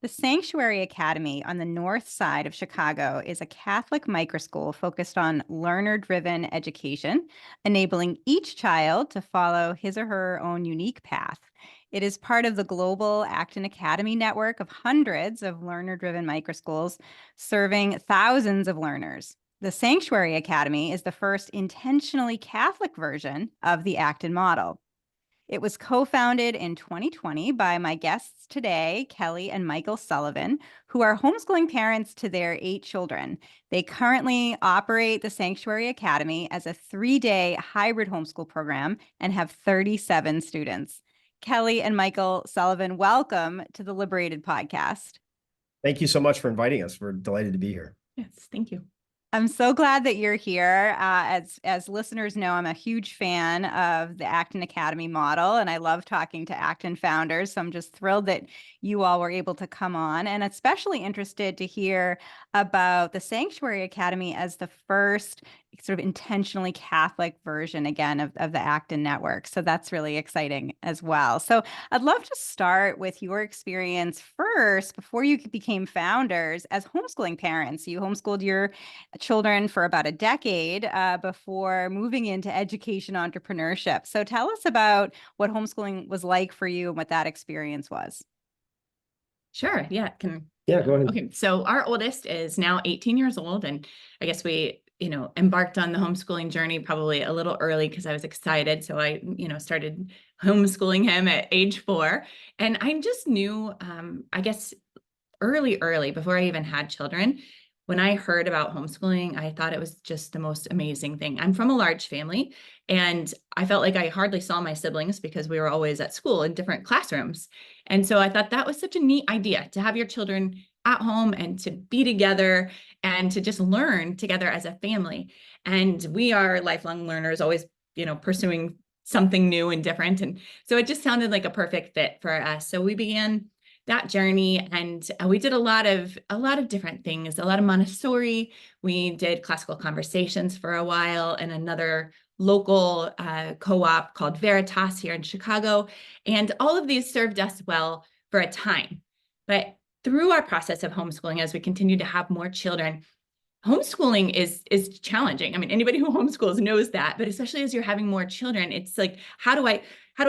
The Sanctuary Academy on the north side of Chicago is a Catholic microschool focused on learner-driven education, enabling each child to follow his or her own unique path. It is part of the global Acton Academy network of hundreds of learner-driven microschools serving thousands of learners. The Sanctuary Academy is the first intentionally Catholic version of the Acton model. It was co-founded in 2020 by my guests today, Kelly and Michael Sullivan, who are homeschooling parents to their 8 children. They currently operate the Sanctuary Academy as a 3-day hybrid homeschool program and have 37 students. Kelly and Michael Sullivan, welcome to the Liberated podcast. Thank you so much for inviting us. We're delighted to be here. Yes, thank you. I'm so glad that you're here. As listeners know, I'm a huge fan of the Acton Academy model, and I love talking to Acton founders. So I'm just thrilled that you all were able to come on, and especially interested to hear about the Sanctuary Academy as the first sort of intentionally Catholic version, again, of the Acton network. So that's really exciting as well. So I'd love to start with your experience first, before you became founders, as homeschooling parents. You homeschooled your children for about a decade before moving into education entrepreneurship. So tell us about what homeschooling was like for you and what that experience was. Sure. Yeah. Yeah, go ahead. Okay. So our oldest is now 18 years old. And I guess we, embarked on the homeschooling journey probably a little early because I was excited. So I, started homeschooling him at age 4. And I just knew, I guess, early, before I even had children, when I heard about homeschooling, I thought it was just the most amazing thing. I'm from a large family, and I felt like I hardly saw my siblings because we were always at school in different classrooms. And so I thought that was such a neat idea to have your children at home and to be together and to just learn together as a family. And we are lifelong learners, always, pursuing something new and different. And so it just sounded like a perfect fit for us. So we began that journey, and we did a lot of different things, a lot of Montessori. We did classical conversations for a while and another local co-op called Veritas here in Chicago. And all of these served us well for a time. But through our process of homeschooling, as we continue to have more children, homeschooling is challenging. I mean, anybody who homeschools knows that, but especially as you're having more children, it's like, how do I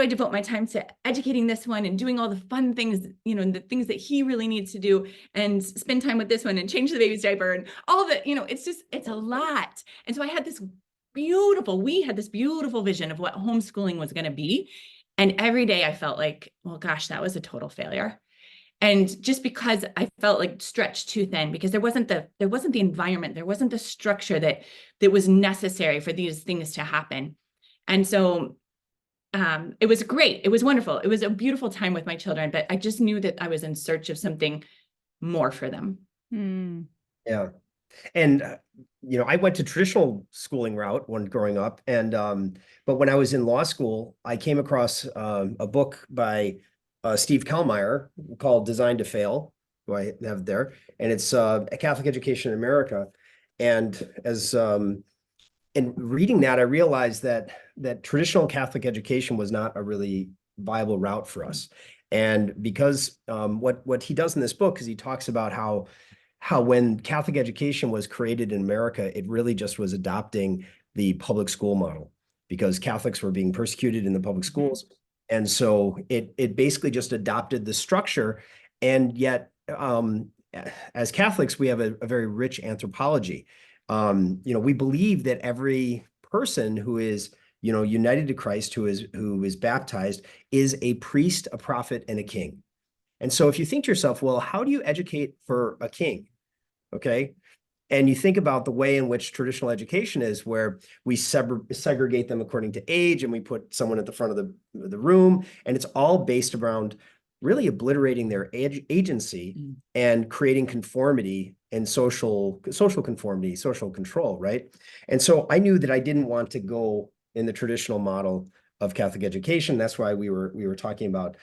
devote my time to educating this one and doing all the fun things, and the things that he really needs to do, and spend time with this one and change the baby's diaper and all that, it's a lot. And so we had this beautiful vision of what homeschooling was going to be. And every day I felt like, well, gosh, that was a total failure. And just because I felt like stretched too thin, because there wasn't the environment, there wasn't the structure that was necessary for these things to happen. And so it was great. It was wonderful. It was a beautiful time with my children, but I just knew that I was in search of something more for them. Yeah. And, I went to traditional schooling route when growing up. And, but when I was in law school, I came across a book by Steve Kellmeyer called Designed to Fail, who I have there. And it's a Catholic Education in America. And as in reading that, I realized that traditional Catholic education was not a really viable route for us. And because what he does in this book is he talks about how when Catholic education was created in America, it really just was adopting the public school model, because Catholics were being persecuted in the public schools. And so it basically just adopted the structure. And yet, as Catholics, we have a very rich anthropology. We believe that every person who is, united to Christ, who is baptized, is a priest, a prophet, and a king. And so if you think to yourself, well, how do you educate for a king? Okay. And you think about the way in which traditional education is, where we segregate them according to age, and we put someone at the front of the room, and it's all based around really obliterating their agency and creating conformity and social conformity, social control, right? And so I knew that I didn't want to go in the traditional model of Catholic education. That's why we were talking about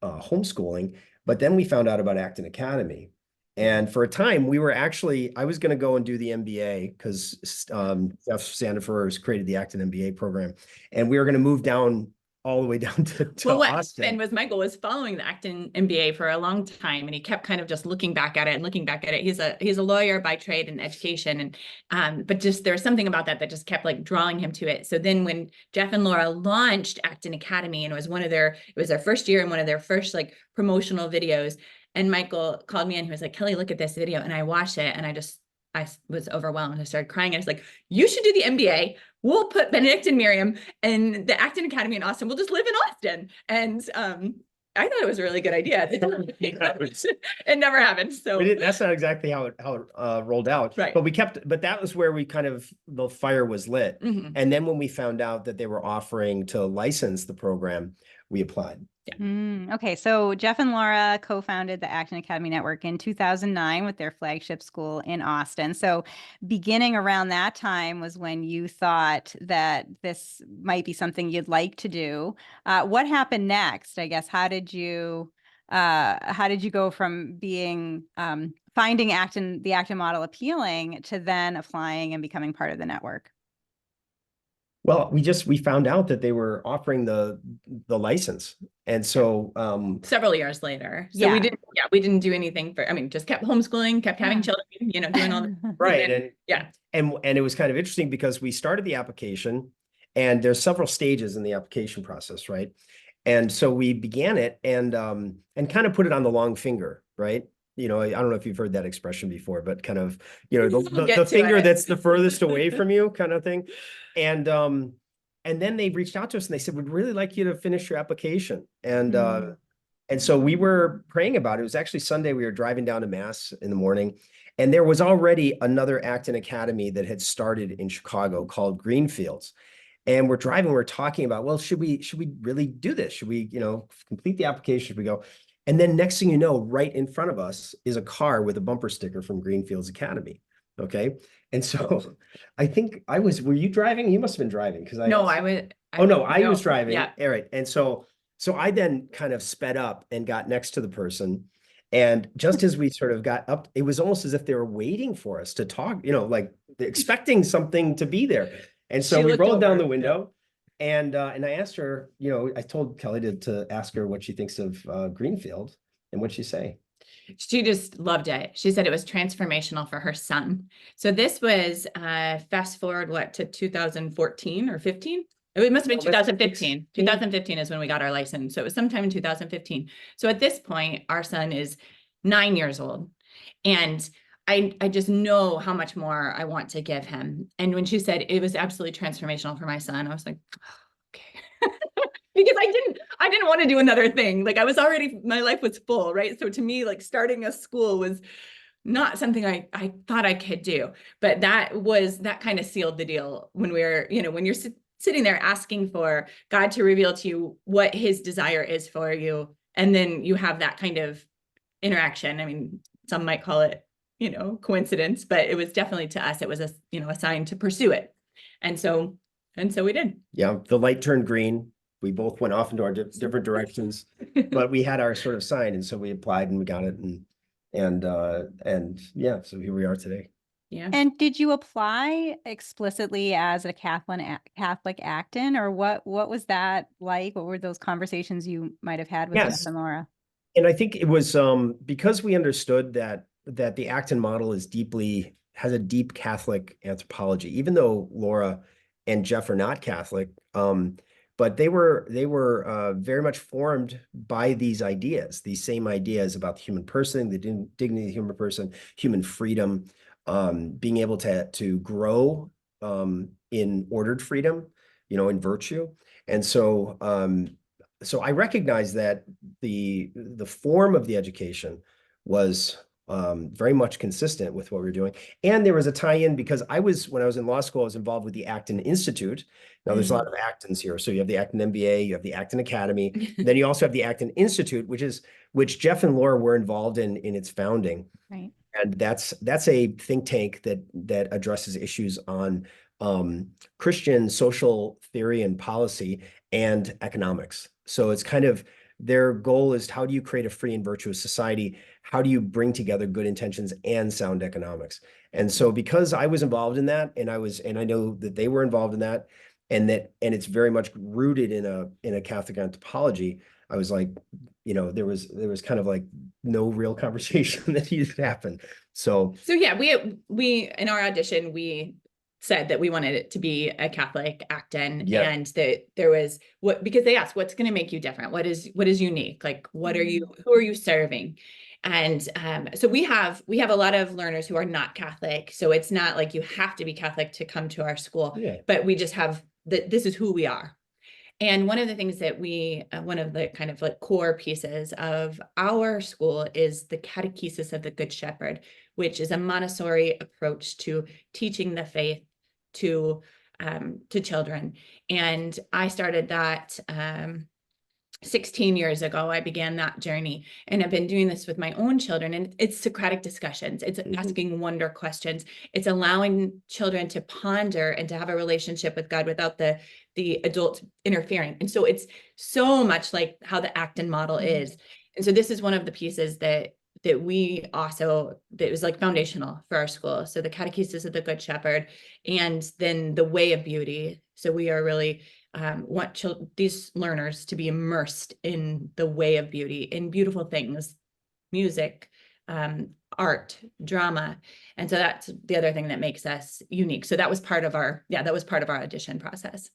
homeschooling. But then we found out about Acton Academy. And for a time, I was going to go and do the MBA, because Jeff Sandifer has created the Acton MBA program. And we were going to move down all the way down to Well, what Austin. happened was Michael was following the Acton MBA for a long time, and he kept kind of just looking back at it and looking back at it. He's a lawyer by trade and education, and but just there was something about that just kept like drawing him to it. So then when Jeff and Laura launched Acton Academy, and it was their first year and one of their first like promotional videos, and Michael called me in, he was like, Kelly, look at this video, and I watched it, and I was overwhelmed. I started crying. I was like, you should do the MBA. We'll put Benedict and Miriam and the Acton Academy in Austin. We'll just live in Austin. And I thought it was a really good idea. It never happened. So that's not exactly how it rolled out. Right. But that was where we kind of, the fire was lit. Mhm. And then when we found out that they were offering to license the program, we applied. Okay, so Jeff and Laura co-founded the Acton Academy Network in 2009 with their flagship school in Austin. So beginning around that time was when you thought that this might be something you'd like to do. What happened next? I guess, how did you go from being finding the Acton model appealing to then applying and becoming part of the network? Well, we found out that they were offering the license. And so several years later. So Yeah. we didn't do anything just kept homeschooling, kept having children, doing all the right. and And it was kind of interesting because we started the application, and there's several stages in the application process, right? And so we began it and kind of put it on the long finger, right? I don't know if you've heard that expression before, but kind of, the finger that's the furthest away from you kind of thing. And then they reached out to us and they said, we'd really like you to finish your application. And so we were praying about it. It was actually Sunday. We were driving down to Mass in the morning, and there was already another Acton Academy that had started in Chicago called Greenfields. And we're driving, we're talking about, well, should we really do this? Should we, complete the application? Should we go? And then next thing you know, right in front of us is a car with a bumper sticker from Greenfields Academy. Okay. And so I think were you driving? You must have been driving because I was driving. Yeah. All right. And so I then kind of sped up and got next to the person. And just as we sort of got up, it was almost as if they were waiting for us to talk, like expecting something to be there. And so we rolled down the window. And I asked her, I told Kelly to ask her what she thinks of Greenfield, and what'd she say? She just loved it. She said it was transformational for her son. So this was fast forward to 2014 or 15? It must have been 2015. 2015 is when we got our license. So it was sometime in 2015. So at this point, our son is 9 years old. And I just know how much more I want to give him. And when she said it was absolutely transformational for my son, I was like, oh, okay. Because I didn't want to do another thing. Like my life was full, right? So to me, like starting a school was not something I thought I could do, but that kind of sealed the deal when when you're sitting there asking for God to reveal to you what his desire is for you. And then you have that kind of interaction. I mean, some might call it, coincidence, but it was definitely, to us, it was a sign to pursue it. And so we did. Yeah. The light turned green. We both went off into our different directions, but we had our sort of sign. And so we applied and we got it. And yeah, so here we are today. Yeah. And did you apply explicitly as a Catholic Acton, or what was that like? What were those conversations you might have had with Jeff and Laura? And I think it was because we understood that the Acton model has a deep Catholic anthropology, even though Laura and Jeff are not Catholic, but they were very much formed by these same ideas about the human person, the dignity of the human person, human freedom, being able to grow in ordered freedom, in virtue. And so I recognize that the form of the education was very much consistent with what we were doing. And there was a tie-in because when I was in law school, I was involved with the Acton Institute. Now there's a lot of Actons here. So you have the Acton MBA, you have the Acton Academy, then you also have the Acton Institute, which Jeff and Laura were involved in its founding. Right. And that's a think tank that addresses issues on Christian social theory and policy and economics. So it's kind of their goal is, how do you create a free and virtuous society? How do you bring together good intentions and sound economics? And so because I was involved in that, and I know that they were involved in that, and it's very much rooted in a Catholic anthropology. I was like, there was kind of like no real conversation that needed to happen. So yeah, we in our audition, we said that we wanted it to be a Catholic Acton, yeah, and that there was because they asked, what's going to make you different? What is unique? Like, who are you serving? And so we have a lot of learners who are not Catholic. So it's not like you have to be Catholic to come to our school, yeah, but we just have this is who we are. And one of the things that one of the kind of like core pieces of our school is the Catechesis of the Good Shepherd, which is a Montessori approach to teaching the faith to children. And I started that 16 years ago. I began that journey, and I've been doing this with my own children, and it's Socratic discussions. It's asking wonder questions. It's allowing children to ponder and to have a relationship with God without the adult interfering. And so it's so much like how the Acton model is. And so this is one of the pieces that we also, that was like foundational for our school. So the Catechesis of the Good Shepherd, and then the Way of Beauty. So we are really want these learners to be immersed in the way of beauty, in beautiful things, music, art, drama. And so that's the other thing that makes us unique. So that was part of our audition process.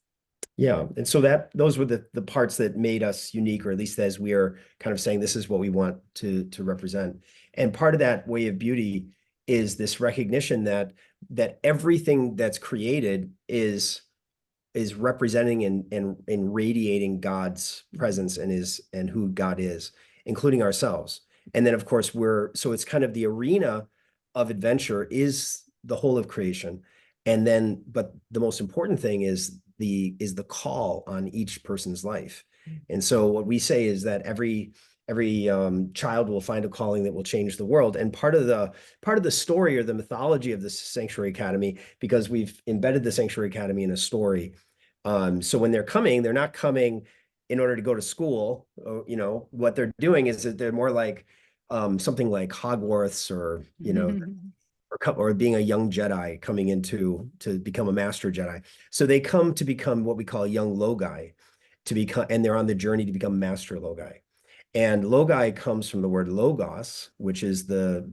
yeah. And so those were the parts that made us unique, or at least as we are kind of saying, this is what we want to represent. And part of that way of beauty is this recognition that everything that's created is representing and radiating God's presence and who God is, including ourselves. And then of course so it's kind of the arena of adventure is the whole of creation. And then, but the most important thing is the call on each person's life. And so what we say is that every child will find a calling that will change the world. And part of the story or the mythology of the Sanctuary Academy, because we've embedded the Sanctuary Academy in a story. So when they're not coming in order to go to school. What they're doing is that they're more like something like Hogwarts, or or being a young Jedi coming to become a master Jedi. So they come to become what we call young Logi, and they're on the journey to become master Logi. And logi comes from the word logos, which is a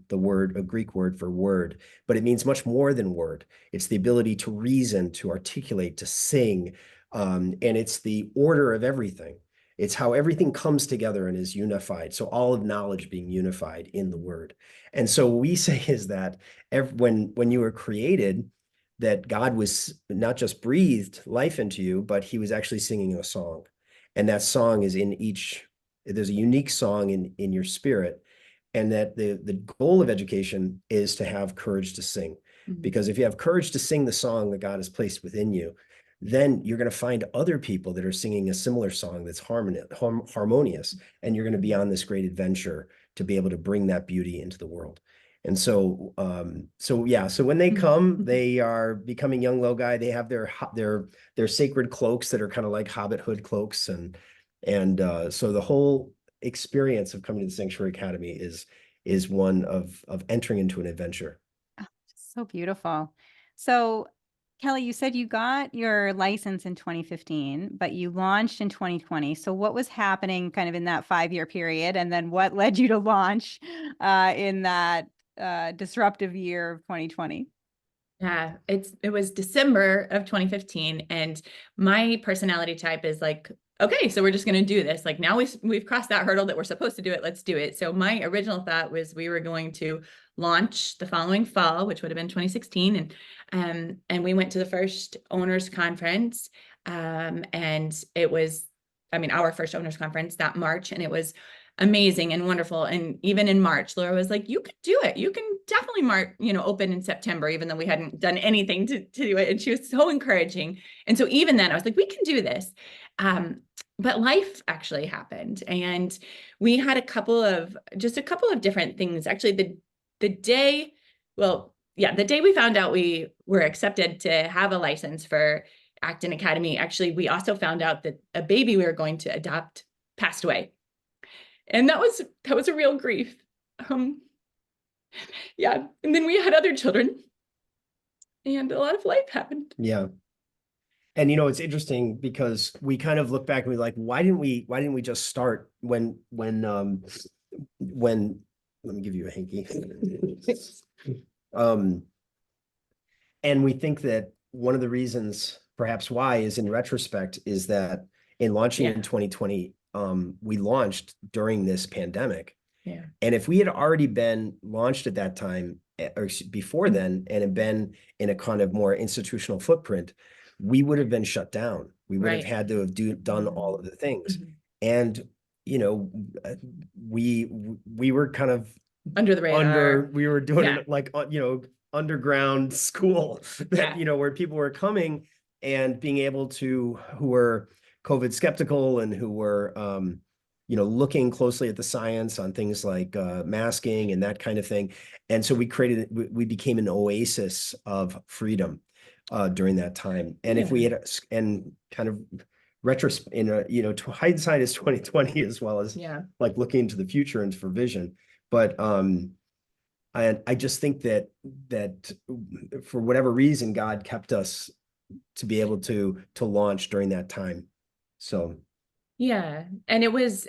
Greek word for word, but it means much more than word. It's the ability to reason, to articulate, to sing, and it's the order of everything. It's how everything comes together and is unified. So all of knowledge being unified in the word. And so what we say is that when you were created, that God was not just breathed life into you, but he was actually singing a song. And that song is there's a unique song in your spirit, and that the goal of education is to have courage to sing. Because if you have courage to sing the song that God has placed within you, then you're going to find other people that are singing a similar song that's harmonious, and you're going to be on this great adventure to be able to bring that beauty into the world. And so so when they come, they are becoming young Logi. They have their sacred cloaks that are kind of like Hobbit hood cloaks, and so the whole experience of coming to the Sanctuary Academy is one of entering into an adventure. Oh, so beautiful. So Kelly, you said you got your license in 2015, but you launched in 2020. So what was happening kind of in that 5-year period? And then what led you to launch in that disruptive year of 2020? Yeah, it was December of 2015, and my personality type is like, okay, so we're just going to do this. Like, now we've crossed that hurdle that we're supposed to do it. Let's do it. So my original thought was we were going to launch the following fall, which would have been 2016, and we went to the first owners conference, and it was, our first owners conference that March, and it was amazing and wonderful. And even in March, Laura was like, you can do it. You can definitely open in September, even though we hadn't done anything to do it. And she was so encouraging. And so even then I was like, we can do this. But life actually happened. And we had a couple of different things. Actually, the day we found out we were accepted to have a license for Acton Academy, actually, we also found out that a baby we were going to adopt passed away. And that was a real grief. Yeah. And then we had other children, and a lot of life happened. Yeah. And it's interesting because we kind of look back and we're like, why didn't we just start when let me give you a hanky. um and we think that one of the reasons perhaps why is in retrospect is that in launching in 2020, we launched during this pandemic. Yeah. And if we had already been launched at that time or before then and had been in a kind of more institutional footprint, we would have been shut down. We would have had to have done all of the things. And we were kind of under the radar. We were doing it like underground school that where people were coming and being able to, who were COVID skeptical and who were looking closely at the science on things like masking and that kind of thing. And so we became an oasis of freedom during that time. And if we had, and kind of to hindsight is 2020 as well as like looking into the future and for vision. But I just think that for whatever reason, God kept us to be able to launch during that time. So yeah, and it was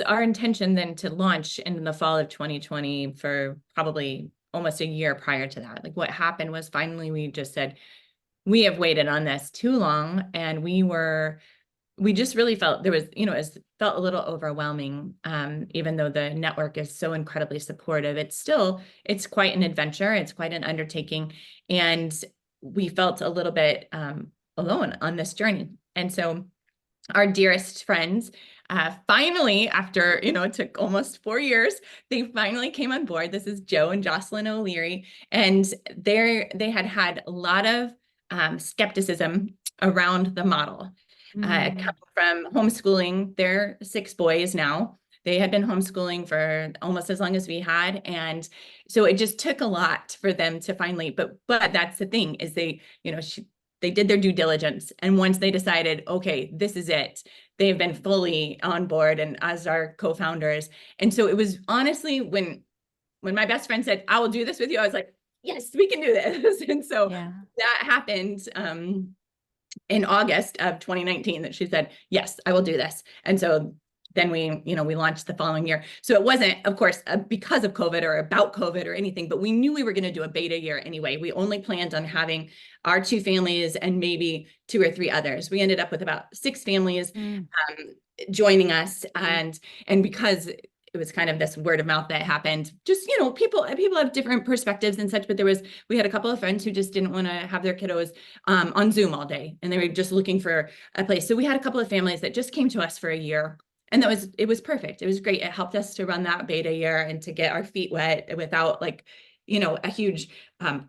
our intention then to launch in the fall of 2020 for probably almost a year prior to that. Like what happened was finally we just said, we have waited on this too long, and we just really felt there was, it felt a little overwhelming, even though the network is so incredibly supportive. It's quite an adventure. It's quite an undertaking. And we felt a little bit alone on this journey. And so our dearest friends, finally, after, it took almost 4 years, they finally came on board. This is Joe and Jocelyn O'Leary. And they had a lot of skepticism around the model. Coming from homeschooling, they're 6 boys now. They had been homeschooling for almost as long as we had. And so it just took a lot for them to finally, but that's the thing is they did their due diligence. And once they decided, okay, this is it, they've been fully on board and as our co-founders. And so it was honestly, when my best friend said, I will do this with you, I was like, yes, we can do this. And so that happened in August of 2019 that she said, yes, I will do this. And so then we launched the following year. So it wasn't, of course, because of COVID or about COVID or anything, but we knew we were going to do a beta year anyway. We only planned on having our 2 families and maybe 2 or 3 others. We ended up with about 6 families joining us. And because it was kind of this word of mouth that happened, just, people have different perspectives and such, but we had a couple of friends who just didn't want to have their kiddos on Zoom all day. And they were just looking for a place. So we had a couple of families that just came to us for a year. And it was perfect. It was great. It helped us to run that beta year and to get our feet wet without a huge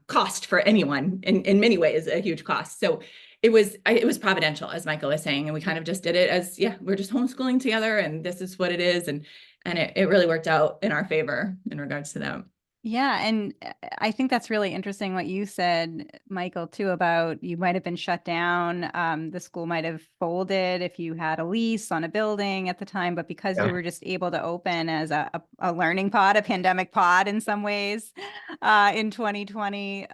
cost for anyone, in many ways, a huge cost. So it was providential, as Michael was saying. And we kind of just did it as, we're just homeschooling together and this is what it is. And it really worked out in our favor in regards to that. Yeah. And I think that's really interesting what you said, Michael, too, about you might have been shut down. The school might have folded if you had a lease on a building at the time, but because you were just able to open as a learning pod, a pandemic pod in some ways, in 2020,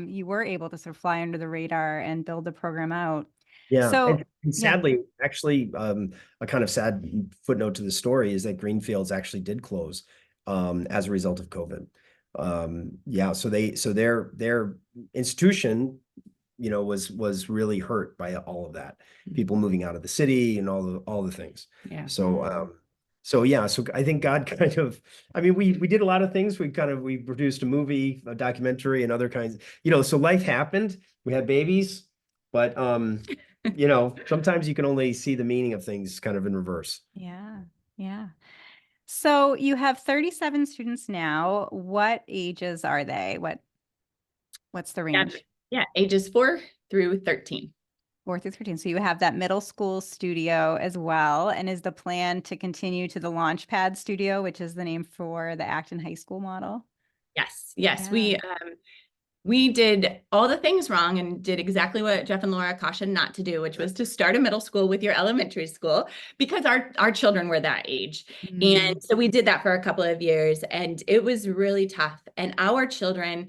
you were able to sort of fly under the radar and build the program out. Yeah. So and sadly, actually, a kind of sad footnote to the story is that Greenfields actually did close as a result of COVID. So their institution, was really hurt by all of that. People moving out of the city and all the things. Yeah. So I think God kind of, we did a lot of things. We produced a movie, a documentary, and other kinds. So life happened. We had babies, but sometimes you can only see the meaning of things kind of in reverse. Yeah. Yeah. So you have 37 students now. What ages are they? What's the range? Yeah, ages 4 through 13. 4 through 13. So you have that middle school studio as well. And is the plan to continue to the Launchpad studio, which is the name for the Acton High School model? Yes. Yeah. We did all the things wrong and did exactly what Jeff and Laura cautioned not to do, which was to start a middle school with your elementary school, because our children were that age. And so we did that for a couple of years and it was really tough. And our children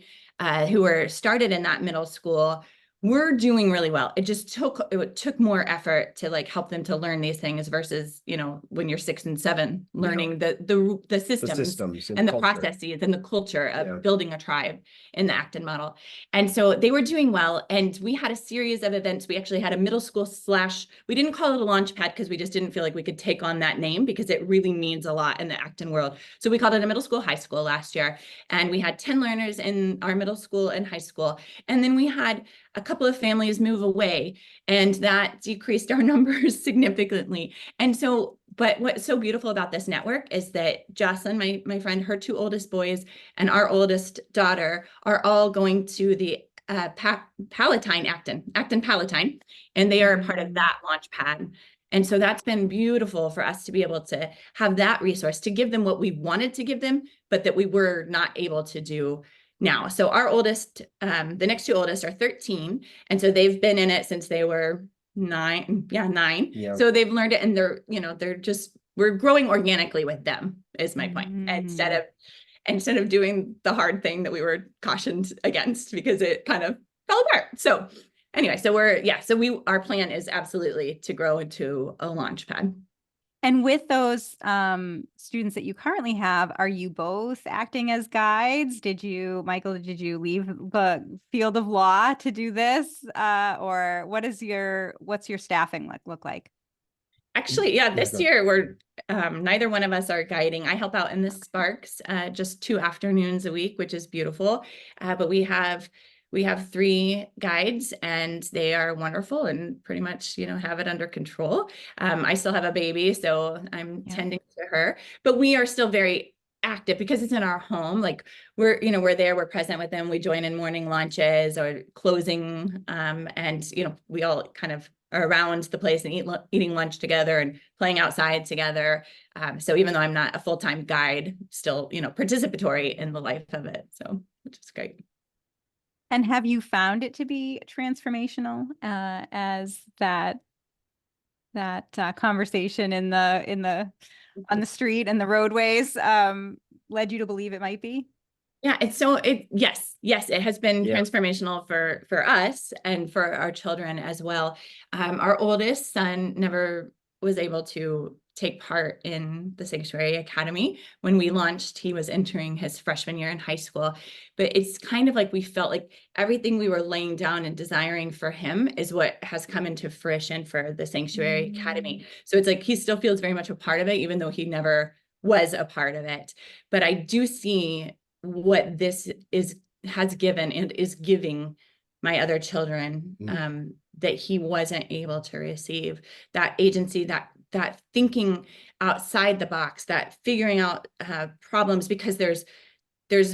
who were started in that middle school we're doing really well. It took more effort to like help them to learn these things versus, you know, when you're 6 and 7, learning the systems and and the culture. processes and the culture of Yeah. building a tribe in the Acton model. And so they were doing well. And we had a series of events. We actually had a middle school / we didn't call it a launch pad because we just didn't feel like we could take on that name because it really means a lot in the Acton world. So we called it a middle school, high school last year. And we had 10 learners in our middle school and high school. And then we had a couple of families move away, and that decreased our numbers significantly. And so, but what's so beautiful about this network is that Jocelyn, my friend, her 2 oldest boys, and our oldest daughter are all going to the Palatine, Acton Palatine, and they are part of that launch pad. And so that's been beautiful for us to be able to have that resource to give them what we wanted to give them, but that we were not able to do now. So our oldest, the next 2 oldest are 13. And so they've been in it since they were 9. Yeah, 9. Yeah. So they've learned it, and we're growing organically with them is my point. Instead of doing the hard thing that we were cautioned against because it kind of fell apart. So anyway, our plan is absolutely to grow into a launch pad. And with those students that you currently have, are you both acting as guides? Michael, did you leave the field of law to do this? Or what's your staffing look like? Actually, this year we're neither one of us are guiding. I help out in the Sparks just 2 afternoons a week, which is beautiful. But we have 3 guides, and they are wonderful and pretty much, have it under control. I still have a baby, so I'm tending to her, but we are still very active because it's in our home. Like we're there, we're present with them. We join in morning lunches or closing, and we all kind of are around the place and eating lunch together and playing outside together. So even though I'm not a full-time guide, still, participatory in the life of it. So, which is great. And have you found it to be transformational as that conversation on the street and the roadways led you to believe it might be? Yeah, yes, it has been transformational for us and for our children as well. Our oldest son never was able to take part in the Sanctuary Academy. When we launched, he was entering his freshman year in high school, but it's kind of like we felt like everything we were laying down and desiring for him is what has come into fruition for the Sanctuary Academy. So it's like he still feels very much a part of it, even though he never was a part of it. But I do see what this has given and is giving my other children, that he wasn't able to receive, that agency, that thinking outside the box, that figuring out problems, because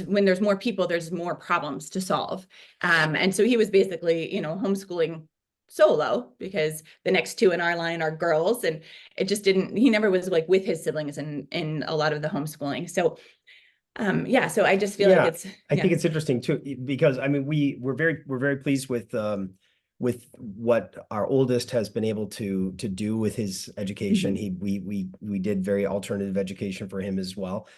when there's more people, there's more problems to solve. And so he was basically, homeschooling solo because the next 2 in our line are girls, and he never was like with his siblings in a lot of the homeschooling. So so I just feel like I think it's interesting too, because I mean, we're very pleased with what our oldest has been able to do with his education. We did very alternative education for him as well,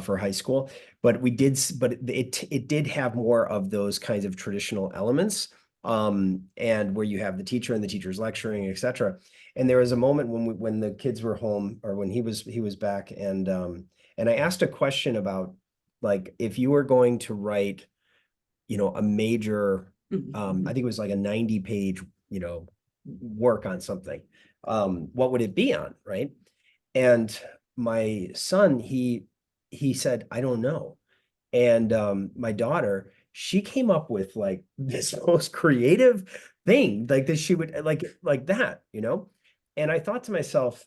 for high school, but it did have more of those kinds of traditional elements, and where you have the teacher and the teacher's lecturing, etc. And there was a moment when the kids were home, or when he was back, and I asked a question about, like, if you were going to write, a major, I think it was like a 90-page, work on something, what would it be on, right? And my son, he said, I don't know. And my daughter, she came up with like this most creative thing, like that she would like that, And I thought to myself,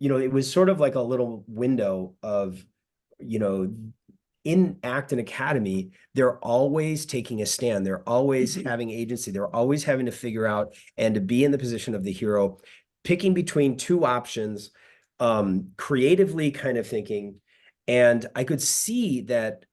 it was sort of like a little window of, in Acton Academy, they're always taking a stand. They're always having agency. They're always having to figure out and to be in the position of the hero, picking between 2 options, creatively kind of thinking. And I could see that,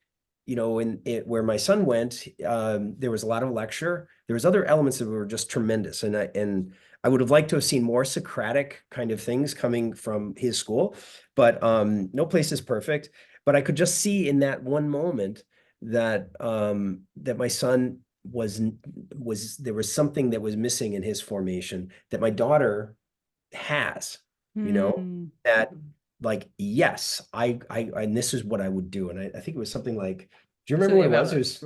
where my son went, there was a lot of lecture. There was other elements that were just tremendous. And I would have liked to have seen more Socratic kind of things coming from his school, but no place is perfect. But I could just see in that one moment that that my son there was something that was missing in his formation that my daughter has, you know, Mm. that like, yes, and this is what I would do. And I think it was something like, do you remember what it was? It was,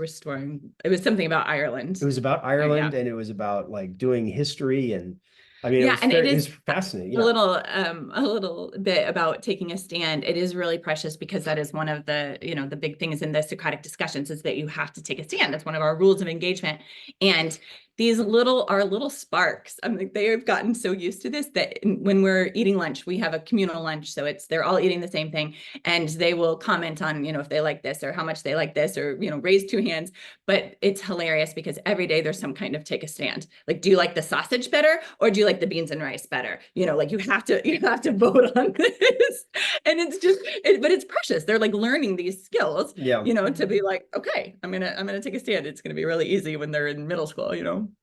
It was something about Ireland. it was about Yeah. Ireland, and it was about like doing history. And I mean, Yeah, and it it was is fascinating. a little bit about taking a stand. It is really precious because that is one of the, the big things in the Socratic discussions is that you have to take a stand. That's one of our rules of engagement. And these are little sparks. I mean, they have gotten so used to this that when we're eating lunch, we have a communal lunch. So they're all eating the same thing, and they will comment on, if they like this or how much they like this, or, raise two hands. But it's hilarious because every day there's some kind of take a stand. Like, do you like the sausage better, or do you like the beans and rice better? Like you have to vote on this. And it's just, but it's precious. They're like learning these skills, Yeah. to be like, okay, I'm gonna take a stand. It's gonna be really easy when they're in middle school,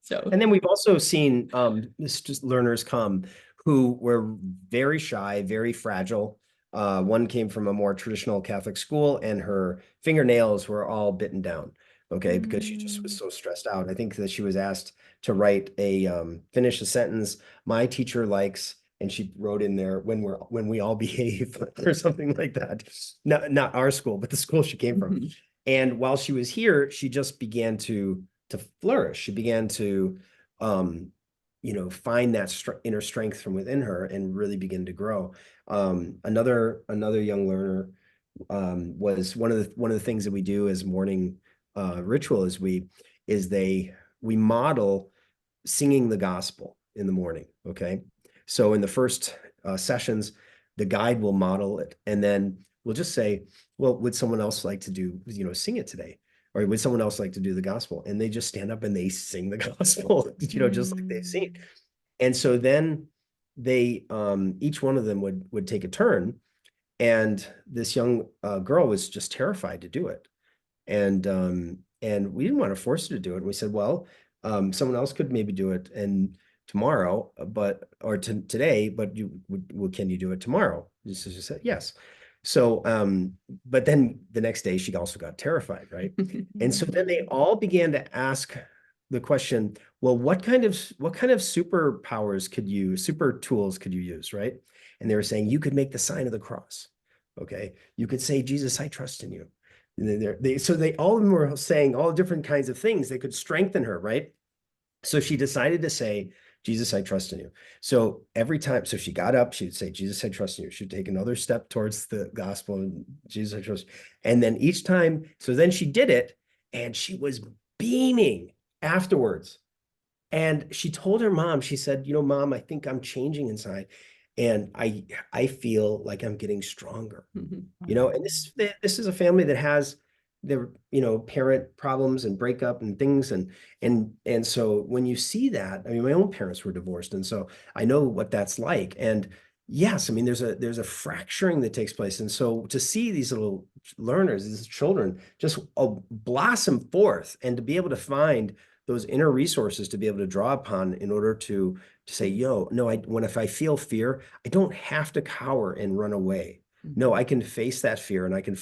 So. And then we've also seen learners come who were very shy, very fragile. One came from a more traditional Catholic school, and her fingernails were all bitten down. Okay, because she just was so stressed out. I think that she was asked to write finish a sentence. My teacher likes, and she wrote in there, when we all behave, or something like that. Not our school, but the school she came from. And while she was here, she just began to flourish. She began to, find that inner strength from within her and really begin to grow. Another young learner was one of the things that we do as morning ritual is we model singing the gospel in the morning. Okay, so in the first sessions, the guide will model it, and then we'll just say, well, would someone else like to do, sing it today? Or would someone else like to do the gospel? And they just stand up and they sing the gospel, just like they've seen. And so then they, each one of them would take a turn. And this young girl was just terrified to do it. And we didn't want to force her to do it. And we said, well, someone else could maybe do it and tomorrow, or today, but can you do it tomorrow? She said, yes. So, but then the next day she also got terrified, right? And so then they all began to ask the question, well, what kind of superpowers super tools could you use, right? And they were saying, you could make the sign of the cross. Okay. You could say, Jesus, I trust in you. And so all of them were saying all different kinds of things that could strengthen her, right? So she decided to say, Jesus, I trust in you. So every time, so she got up, she'd say, Jesus, I trust in you. She'd take another step towards the gospel, and Jesus, I trust. And then each time, so then she did it, and she was beaming afterwards. And she told her mom, she said, Mom, I think I'm changing inside. And I feel like I'm getting stronger, and this is a family that has their, parent problems and breakup and things. And so when you see that, I mean, my own parents were divorced. And so I know what that's like. And yes, I mean, there's a fracturing that takes place. And so to see these little learners, these children just blossom forth, and to be able to find those inner resources to be able to draw upon in order to say, if I feel fear, I don't have to cower and run away. No, I can face that fear, and I can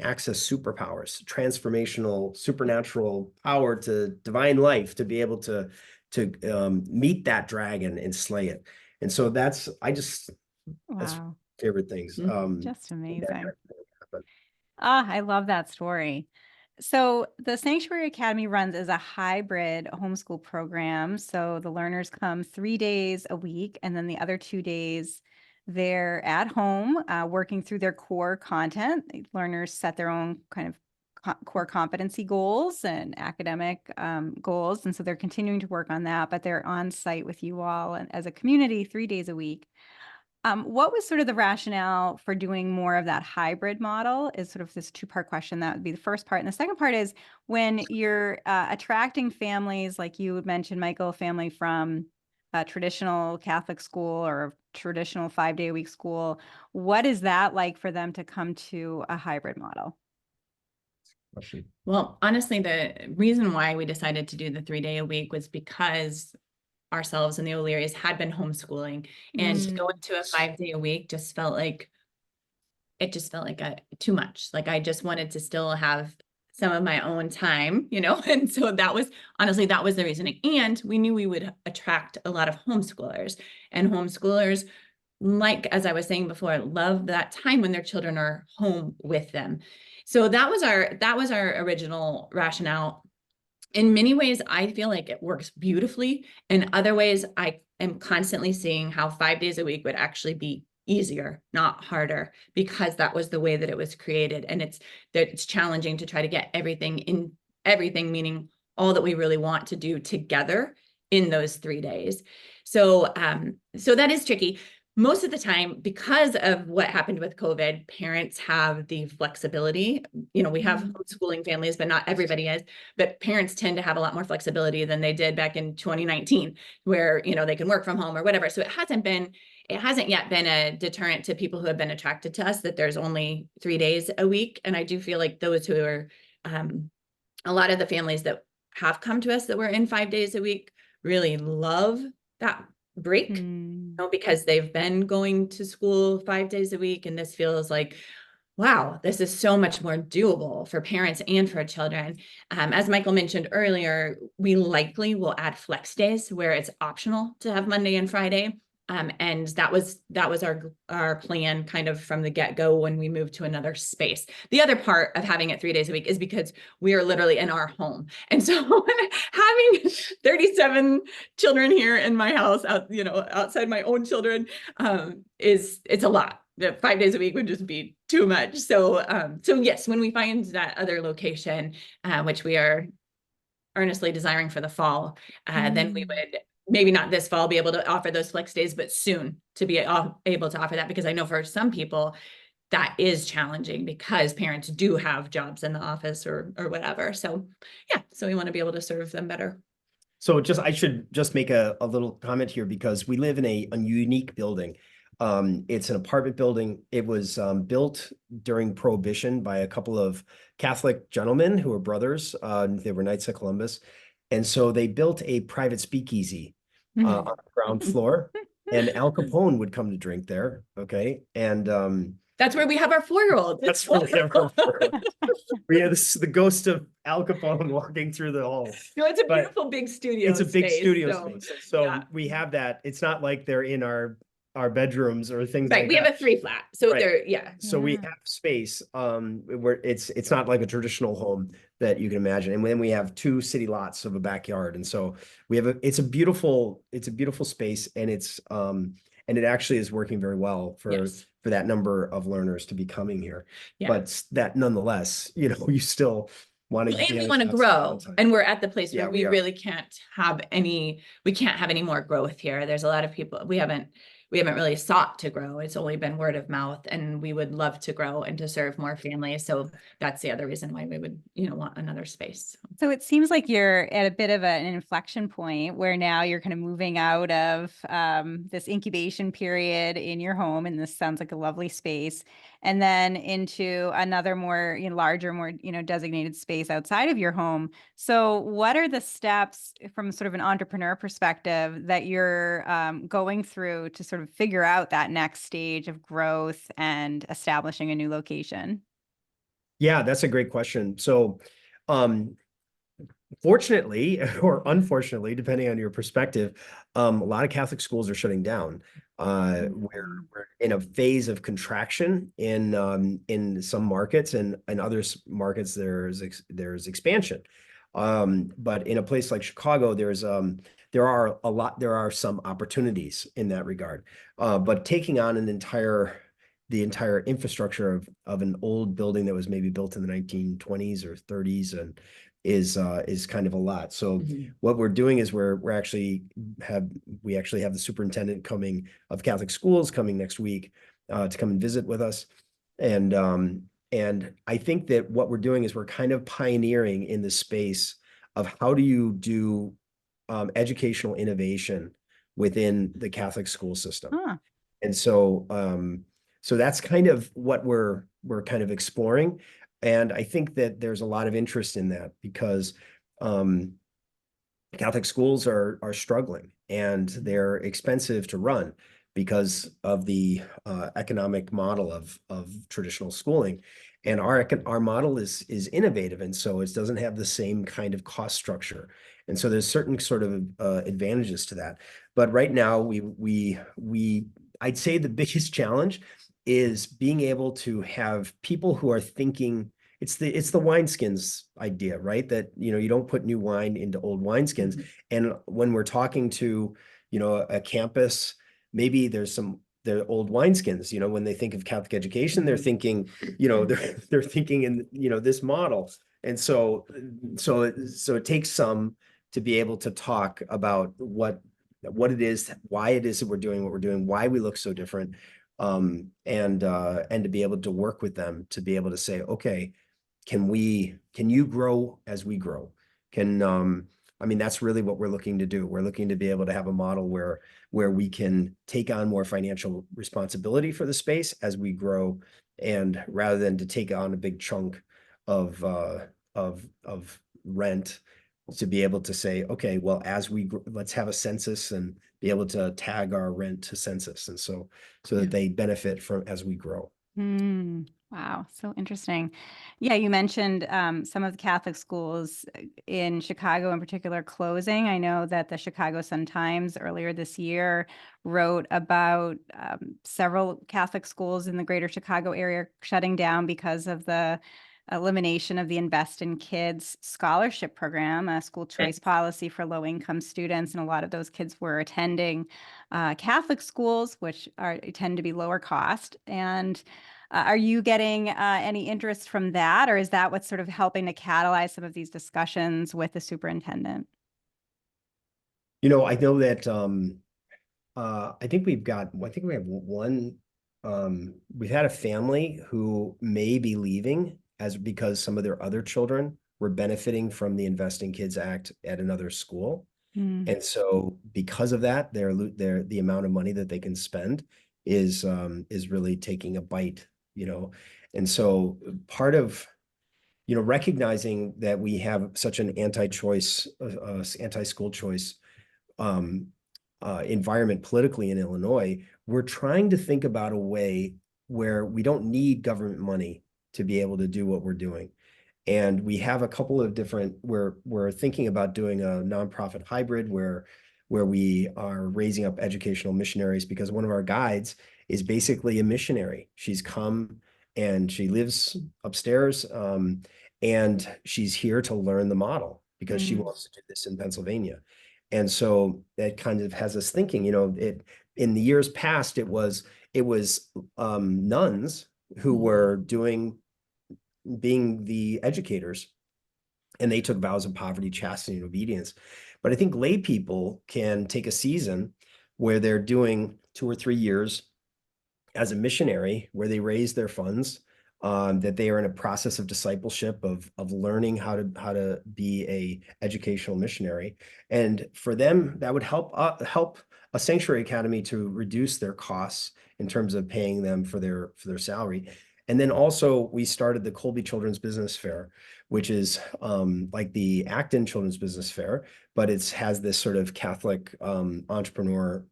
access superpowers, transformational, supernatural power to divine life, to be able to meet that dragon and slay it. And so that's Wow. favorite things. Just amazing. I love that story. So the Sanctuary Academy runs as a hybrid homeschool program. So the learners come 3 days a week, and then the other 2 days they're at home working through their core content. The learners set their own kind of core competency goals and academic goals. And so they're continuing to work on that, but they're on site with you all and as a community 3 days a week. What was sort of the rationale for doing more of that hybrid model is sort of this two-part question. That would be the first part. And the second part is when you're attracting families, like you would mention, Michael, a family from a traditional Catholic school or a traditional 5-day-a-week school, what is that like for them to come to a hybrid model? Well, honestly, the reason why we decided to do the 3-day-a-week was because ourselves and the O'Learys had been homeschooling, and to go into a 5-day-a-week just felt like too much. Like I just wanted to still have some of my own time, and so that was honestly, that was the reasoning. And we knew we would attract a lot of homeschoolers, and homeschoolers, like, as I was saying before, love that time when their children are home with them. So that was our original rationale. In many ways, I feel like it works beautifully. In other ways, I am constantly seeing how 5 days a week would actually be easier, not harder, because that was the way that it was created. And it's challenging to try to get everything, meaning all that we really want to do together in those 3 days. So that is tricky. Most of the time, because of what happened with COVID, parents have the flexibility. We have homeschooling families, but not everybody is. But parents tend to have a lot more flexibility than they did back in 2019, where, they can work from home or whatever. So it hasn't yet been a deterrent to people who have been attracted to us that there's only 3 days a week. And I do feel like those who are, a lot of the families that have come to us that were in 5 days a week really love that break, because they've been going to school 5 days a week. And this feels like, wow, this is so much more doable for parents and for children. As Michael mentioned earlier, we likely will add flex days where it's optional to have Monday and Friday. And that was our plan kind of from the get-go when we moved to another space. The other part of having it 3 days a week is because we are literally in our home. And so having 37 children here in my house, outside my own children, it's a lot. 5 days a week would just be too much. So yes, when we find that other location, which we are earnestly desiring for the fall, then we would, maybe not this fall, be able to offer those flex days, but soon to be able to offer that, because I know for some people that is challenging because parents do have jobs in the office or whatever. So yeah, so we want to be able to serve them better. So I should just make a little comment here, because we live in a unique building. It's an apartment building. It was built during Prohibition by a couple of Catholic gentlemen who were brothers. They were Knights of Columbus. And so they built a private speakeasy on the ground floor, and Al Capone would come to drink there. Okay. And that's where we have our 4-year-old. that's where we have our 4-year-old. We have the ghost of Al Capone walking through the halls. No, it's a beautiful big studio. It's a big studio space. So yeah. we have that. It's not like they're in our bedrooms or things like that. We have a 3-flat. So Right. yeah. So we have space where it's not like a traditional home that you can imagine. And then we have 2 city lots of a backyard. And so we have it's a beautiful space, and and it actually is working very well for that number of learners to be coming here. Yeah. But that nonetheless, you still want to we want to grow, and we're at the place where we really can't have any more growth here. There's a lot of people we haven't really sought to grow. It's only been word of mouth, and we would love to grow and to serve more families. So that's the other reason why we would, want another space. So it seems like you're at a bit of an inflection point where now you're kind of moving out of this incubation period in your home, and this sounds like a lovely space, and then into another more larger, more designated space outside of your home. So what are the steps from sort of an entrepreneur perspective that you're going through to sort of figure out that next stage of growth and establishing a new location? Yeah, that's a great question. So fortunately or unfortunately, depending on your perspective, a lot of Catholic schools are shutting down. We're in a phase of contraction in some markets, and in other markets there's expansion. But in a place like Chicago, there are some opportunities in that regard. But taking on the entire infrastructure of an old building that was maybe built in the 1920s or 30s and is kind of a lot. So what we're doing is we actually have the superintendent of Catholic schools coming next week to come and visit with us. And I think that what we're doing is we're kind of pioneering in the space of how do you do educational innovation within the Catholic school system. Huh. And so that's kind of what we're kind of exploring. And I think that there's a lot of interest in that, because Catholic schools are struggling and they're expensive to run. because of the economic model of traditional schooling. And our model is innovative, and so it doesn't have the same kind of cost structure. And so there's certain sort of advantages to that. But right now, I'd say the biggest challenge is being able to have people who are thinking. It's the wineskins idea, right? That, you don't put new wine into old wineskins. Mm-hmm. And when we're talking to, a campus, maybe they're old wineskins, when they think of Catholic education, they're thinking, they're thinking in, this model. And so it takes some to be able to talk about what it is, why it is that we're doing what we're doing, why we look so different. And to be able to work with them to be able to say, okay, can you grow as we grow? That's really what we're looking to do. We're looking to be able to have a model where we can take on more financial responsibility for the space as we grow, and rather than to take on a big chunk of rent, to be able to say, okay, well, as we let's have a census and be able to tag our rent to census, and so that they benefit from as we grow. Wow, so interesting. Yeah, you mentioned some of the Catholic schools in Chicago in particular closing. I know that the Chicago Sun-Times earlier this year wrote about several Catholic schools in the greater Chicago area shutting down because of the elimination of the Invest in Kids scholarship program, a school choice policy for low-income students. And a lot of those kids were attending Catholic schools, which tend to be lower cost. And are you getting any interest from that, or is that what's sort of helping to catalyze some of these discussions with the superintendent? I know that I think we have one. We've had a family who may be leaving because some of their other children were benefiting from the Invest in Kids Act at another school. And so because of that, the amount of money that they can spend is really taking a bite, And so part of, recognizing that we have such an anti-school choice environment politically in Illinois, we're trying to think about a way where we don't need government money to be able to do what we're doing. And we have a couple of different, we're thinking about doing a nonprofit hybrid where we are raising up educational missionaries, because one of our guides is basically a missionary. She's come and she lives upstairs, and she's here to learn the model because she wants to do this in Pennsylvania. And so that kind of has us thinking, in the years past, it was nuns who were being the educators, and they took vows of poverty, chastity, and obedience. But I think lay people can take a season where they're doing 2 or 3 years as a missionary, where they raise their funds, that they are in a process of discipleship of learning how to be a educational missionary. And for them, that would help a sanctuary academy to reduce their costs in terms of paying them for their salary. And then also we started the Colby Children's Business Fair, which is like the Acton Children's Business Fair, but it has this sort of Catholic entrepreneur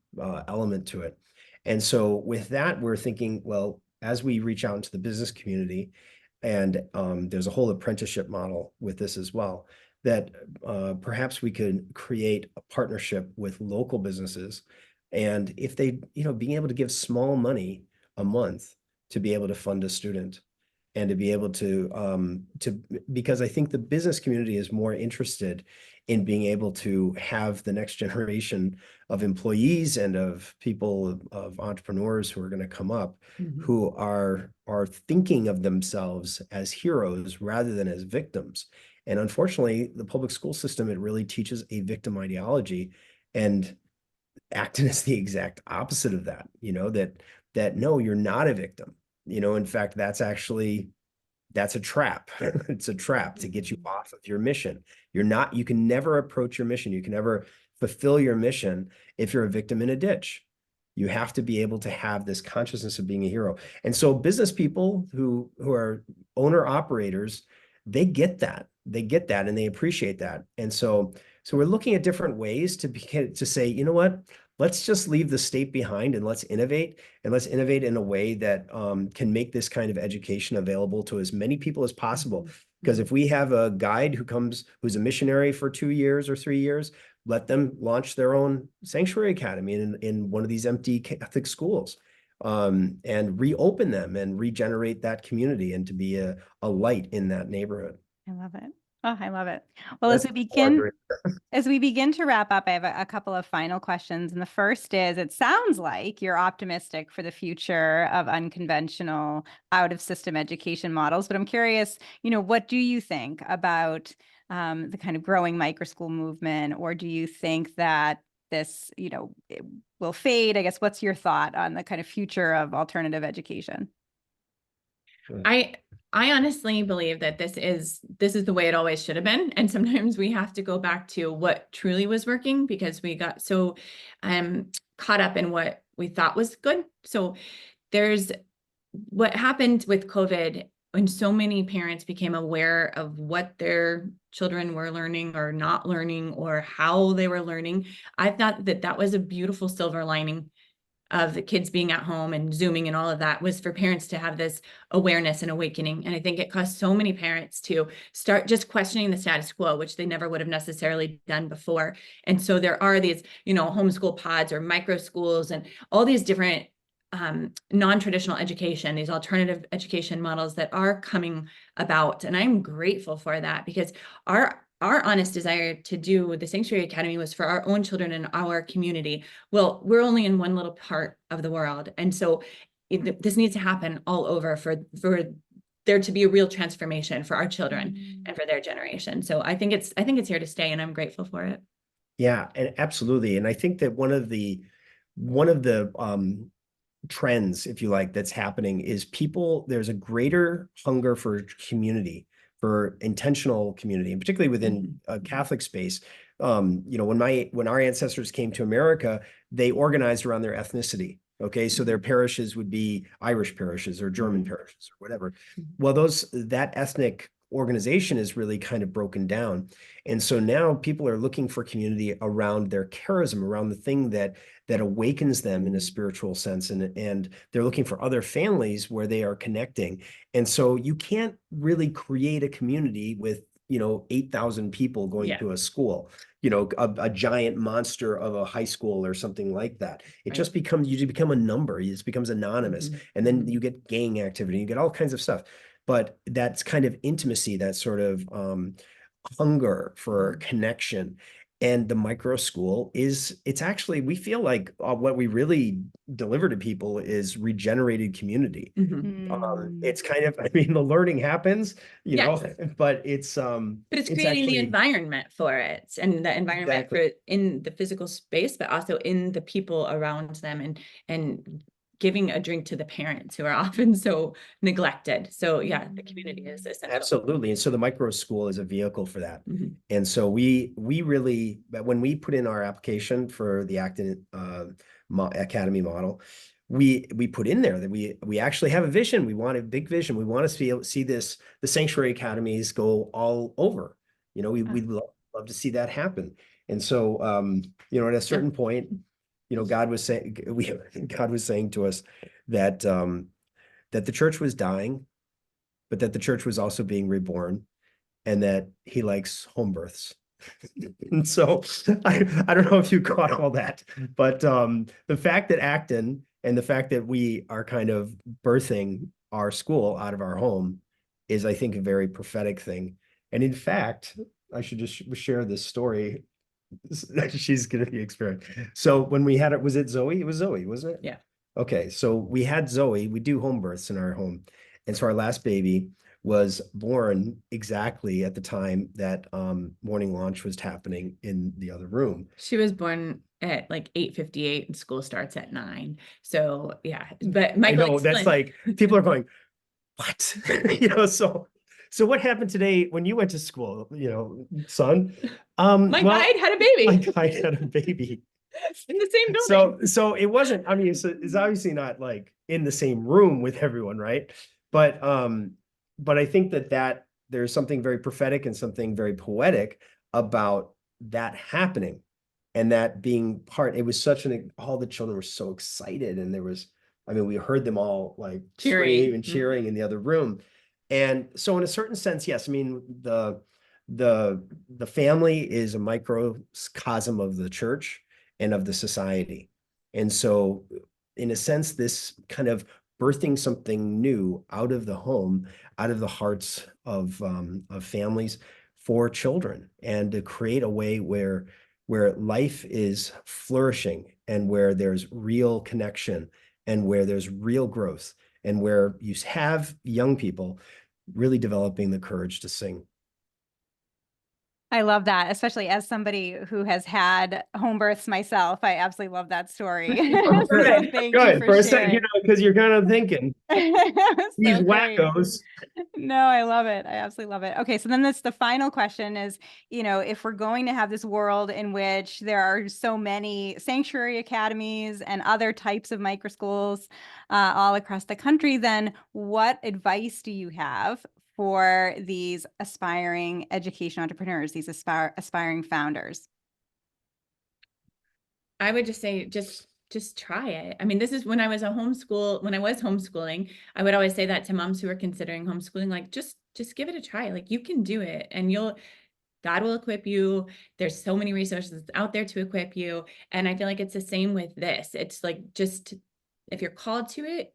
element to it. And so with that, we're thinking, well, as we reach out into the business community, and there's a whole apprenticeship model with this as well, that perhaps we could create a partnership with local businesses. And if they, being able to give small money a month to be able to fund a student, and to be able to because I think the business community is more interested in being able to have the next generation of employees and of people, of entrepreneurs who are going to come up, who are thinking of themselves as heroes rather than as victims. And unfortunately, the public school system, it really teaches a victim ideology, and Acton is the exact opposite of that. That no, you're not a victim. In fact, that's a trap. It's a trap to get you off of your mission. You can never approach your mission. You can never fulfill your mission if you're a victim in a ditch. You have to be able to have this consciousness of being a hero. And so business people who are owner operators, they get that. And they appreciate that. And so we're looking at different ways to say, what, let's just leave the state behind and let's innovate, and let's innovate in a way that can make this kind of education available to as many people as possible. Because if we have a guide who's a missionary for 2 years or 3 years, let them launch their own sanctuary academy in one of these empty Catholic schools, and reopen them and regenerate that community and to be a light in that neighborhood. I love it. Oh, I love it. Well, That's as we begin to wrap up, I have a couple of final questions. And the first is, it sounds like you're optimistic for the future of unconventional out of system education models, but I'm curious, what do you think about the kind of growing microschool movement, or do you think that this, it will fade? I guess, what's your thought on the kind of future of alternative education? I honestly believe that this is the way it always should have been. And sometimes we have to go back to what truly was working, because we got so caught up in what we thought was good. So there's what happened with COVID, when so many parents became aware of what their children were learning or not learning, or how they were learning. I thought that was a beautiful silver lining of the kids being at home and Zooming and all of that, was for parents to have this awareness and awakening. And I think it caused so many parents to start just questioning the status quo, which they never would have necessarily done before. And so there are these, homeschool pods or micro schools and all these different non-traditional education, these alternative education models that are coming about. And I'm grateful for that, because our honest desire to do the Sanctuary Academy was for our own children and our community. Well, we're only in one little part of the world. And so this needs to happen all over for there to be a real transformation for our children and for their generation. So I think it's here to stay, and I'm grateful for it. Yeah, and absolutely. And I think that one of the trends, if you like, that's happening is there's a greater hunger for community, for intentional community, and particularly within a Catholic space. When our ancestors came to America, they organized around their ethnicity. Okay, so their parishes would be Irish parishes or German parishes or whatever. Well, that ethnic organization is really kind of broken down. And so now people are looking for community around their charism, around the thing that awakens them in a spiritual sense. And they're looking for other families where they are connecting. And so you can't really create a community with, 8,000 people going to a school, a giant monster of a high school or something like that. It just you become a number. It just becomes anonymous. And then you get gang activity, you get all kinds of stuff. But that's kind of intimacy, that sort of hunger for connection. And the micro school it's actually, we feel like what we really deliver to people is regenerated community. It's kind of, the learning happens, but it's creating actually the environment for it, and the environment for it in the physical space, but also in the people around them, and giving a drink to the parents who are often so neglected. So yeah, the community is essential. Absolutely. And so the micro school is a vehicle for that. And so we really, when we put in our application for the Acton Academy model, we put in there that we actually have a vision. We want a big vision. We want to see the sanctuary academies go all over. We'd love to see that happen. And so, at a certain point, God was saying to us that that the church was dying, but that the church was also being reborn, and that he likes home births. And so I don't know if you caught all that, but the fact that Acton and the fact that we are kind of birthing our school out of our home is, I think, a very prophetic thing. And in fact, I should just share this story. She's going to be experienced. So when we had it, was it Zoe? It was Zoe, wasn't it? Yeah. Okay. So we had Zoe. We do home births in our home. And so our last baby was born exactly at the time that morning launch was happening in the other room. She was born at like 8:58 and school starts at 9. So yeah, but Michael, I know, that's like, people are going, what? So what happened today when you went to school, son? My guide had a baby. My guide had a baby. In the same building. So it wasn't, it's obviously not like in the same room with everyone, right? But I think that there's something very prophetic and something very poetic about that happening. And that being part, it was such all the children were so excited. And there was, I mean, we heard them all like scream and cheering in the other room. And so in a certain sense, yes, I mean, the family is a microcosm of the church and of the society. And so in a sense, this kind of birthing something new out of the home, out of the hearts of families for children, and to create a way where life is flourishing and where there's real connection and where there's real growth and where you have young people really developing the courage to sing. I love that, especially as somebody who has had home births myself. I absolutely love that story. So thank you for For a sharing. second, because you're kind of thinking these So great. wackos. No, I love it. I absolutely love it. Okay, so then that's the final question is, if we're going to have this world in which there are so many sanctuary academies and other types of microschools all across the country, then what advice do you have for these aspiring education entrepreneurs, these aspiring founders? I would just say, just try it. I mean, this is when I was homeschooling, I would always say that to moms who are considering homeschooling, like, just give it a try. Like, you can do it, and God will equip you. There's so many resources out there to equip you. And I feel like it's the same with this. It's like, just, if you're called to it,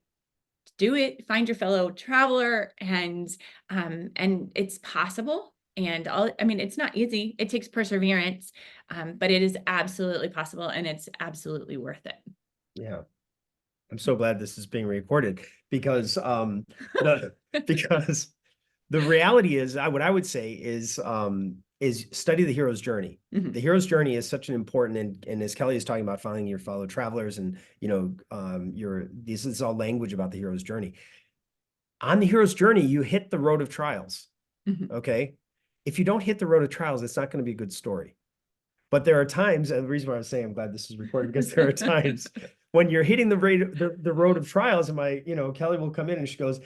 do it, find your fellow traveler, and it's possible. And I mean, it's not easy. It takes perseverance, but it is absolutely possible, and it's absolutely worth it. Yeah. I'm so glad this is being recorded because because the reality is, what I would say is study the hero's journey. Mhm. The hero's journey is such an important, and as Kelly is talking about finding your fellow travelers, and this is all language about the hero's journey. On the hero's journey, you hit the road of trials. Mhm. Okay. If you don't hit the road of trials, it's not going to be a good story. But there are times, and the reason why I'm saying I'm glad this is recorded, because there are times when you're hitting the road of trials, and Kelly will come in and she goes,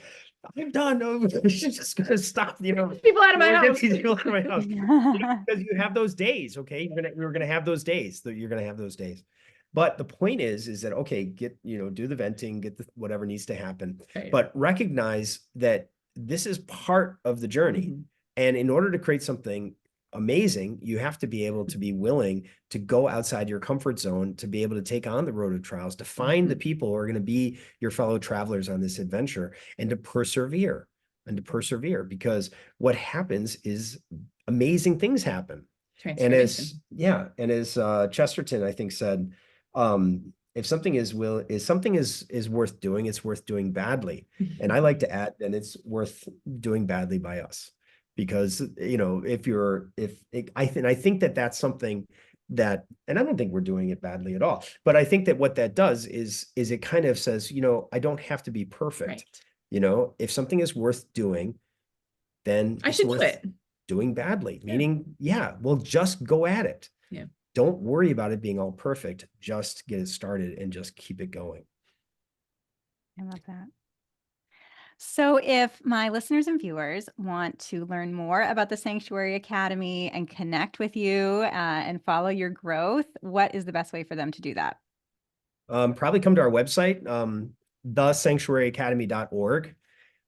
I'm done. No, she's just gonna stop, People out of my house. People out of my house. Because you have those days, okay? We're gonna have those days. You're gonna have those days. But the point is that, okay, do the venting, get whatever needs to happen, Right. but recognize that this is part of the journey. Mhm. And in order to create something amazing, you have to be able to be willing to go outside your comfort zone, to be able to take on the road of trials, to find the people who are going to be your fellow travelers on this adventure, and to persevere because what happens is amazing things happen. And as Chesterton, I think, said, if something is worth doing, it's worth doing badly. And I like to add, and it's worth doing badly by us. Because, I think that that's something that, and I don't think we're doing it badly at all, but I think that what that does is it kind of says, I don't have to be perfect. Right. If something is worth doing, then I should do it. Doing badly, meaning, well, just go at it. Yeah. Don't worry about it being all perfect. Just get it started and just keep it going. I love that. So if my listeners and viewers want to learn more about the Sanctuary Academy and connect with you and follow your growth, what is the best way for them to do that? Probably come to our website, thesanctuaryacademy.org.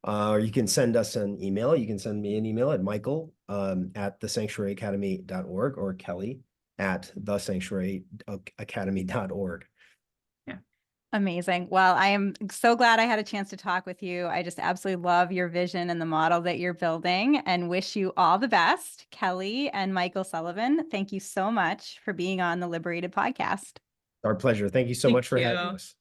Or you can send us an email. You can send me an email at Michael at thesanctuaryacademy.org or Kelly at thesanctuaryacademy.org. Amazing. Well, I am so glad I had a chance to talk with you. I just absolutely love your vision and the model that you're building, and wish you all the best. Kelly and Michael Sullivan, thank you so much for being on the Liberated podcast. Our pleasure. Thank you so much for having us.